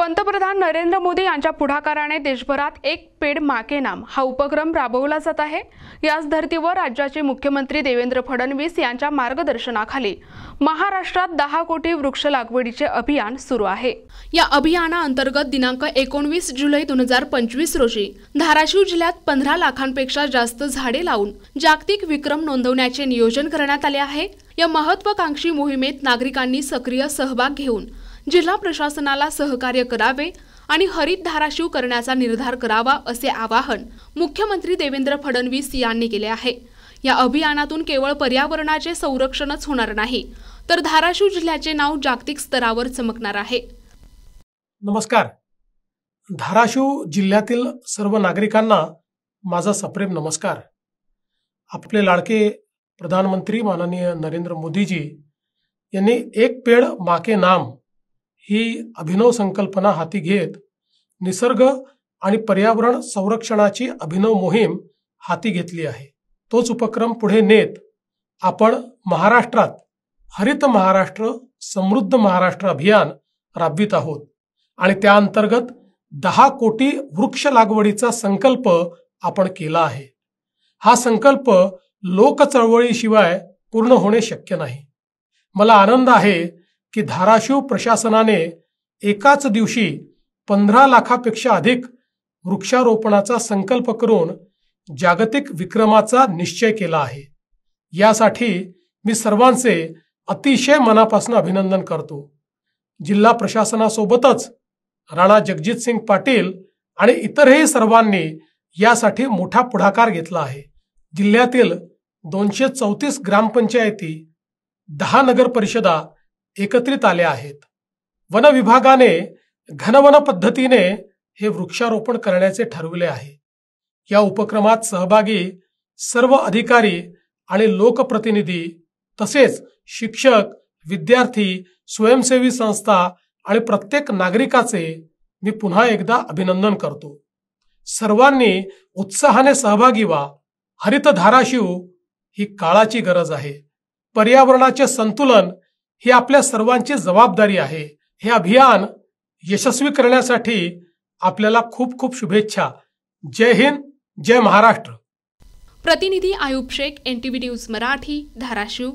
पंतप्रधान नरेंद्र मोदी यांच्या पुढाकाराने देशभरात एक पेड़ मां के नाम हा उपक्रम राबवला जात आहे। याच धर्तीवर राज्याचे मुख्यमंत्री देवेंद्र फडणवीस यांच्या मार्गदर्शनाखाली महाराष्ट्रात 10 कोटी वृक्ष लागवडीचे अभियान सुरू आहे। या अभियानाअंतर्गत दिनांक 19 जुलै 2025 रोजी धाराशिव जिल्ह्यात 15 लाखांपेक्षा जास्त झाडे लावून जागतिक विक्रम नोंदवण्याचे नियोजन करण्यात आले आहे। या महत्त्वाकांक्षी मोहिमेत नागरिकांनी सक्रिय सहभाग घेऊन जिल्हा प्रशासनाला सहकार्य करावे आणि हरित धाराशिव करण्याचा निर्धार करावा असे आवाहन मुख्यमंत्री देवेंद्र फडणवीस यांनी केले आहे। या अभियानातून केवळ पर्यावरणाचे संरक्षणच होणार नाही तर धाराशिव जिल्ह्याचे नाव जागतिक स्तरावर चमकणार आहे। नमस्कार। धाराशिव जिल्ह्यातील सर्व नागरिकांना माझा सप्रेम नमस्कार। आपले लाडके प्रधानमंत्री माननीय नरेंद्र मोदीजी यांनी एक पेड़ मां के नाम ही अभिनव संकल्पना हाती घेत निसर्ग आणि पर्यावरण संरक्षणाची अभिनव मोहीम हाती घेतली आहे। तोच उपक्रम पुढे नेत आपण महाराष्ट्रात हरित महाराष्ट्र समृद्ध महाराष्ट्र अभियान राबवित आहोत आणि त्या अंतर्गत 10 कोटी वृक्ष लागवडीचा संकल्प आपण केला आहे। हा संकल्प लोक चळवळीशिवाय पूर्ण होणे शक्य नाही। मला आनंद आहे की धाराशिव प्रशासनाने एकाच दिवशी 15 लाखापेक्षा अधिक वृक्षारोपणाचा संकल्प करून जागतिक विक्रमाचा निश्चय केला आहे। यासाठी मी सर्वांचे अतिशय मनापासून अभिनंदन करतो। जिल्हा प्रशासनासोबतच राणा जगजितसिंग पाटील आणि इतरही सर्वांनी यासाठी मोठा पुढाकार घेतला आहे। जिल्ह्यातील 234 ग्रामपंचायती 10 नगर परिषदा एकत्रित आल्या आहेत। वन विभागाने घनवन पद्धतीने हे वृक्षारोपण करण्याचे ठरविले आहे। या उपक्रमात सहभागी सर्व अधिकारी आणि लोकप्रतिनिधी तसेच शिक्षक, विद्यार्थी, स्वयंसेवी संस्था आणि प्रत्येक नागरिकाचे मी पुन्हा एकदा अभिनंदन करतो। सर्वांनी उत्साहाने सहभागी व्हा। हरित धाराशिव ही काळाची गरज आहे। पर्यावरणाचे संतुलन ही आपल्या सर्वांची जबाबदारी आहे। हे अभियान यशस्वी करण्यासाठी आपल्याला खूप खूप शुभेच्छा। जय हिंद, जय महाराष्ट्र। प्रतिनिधी आयुब शेख, NTV न्यूज मराठी, धाराशिव।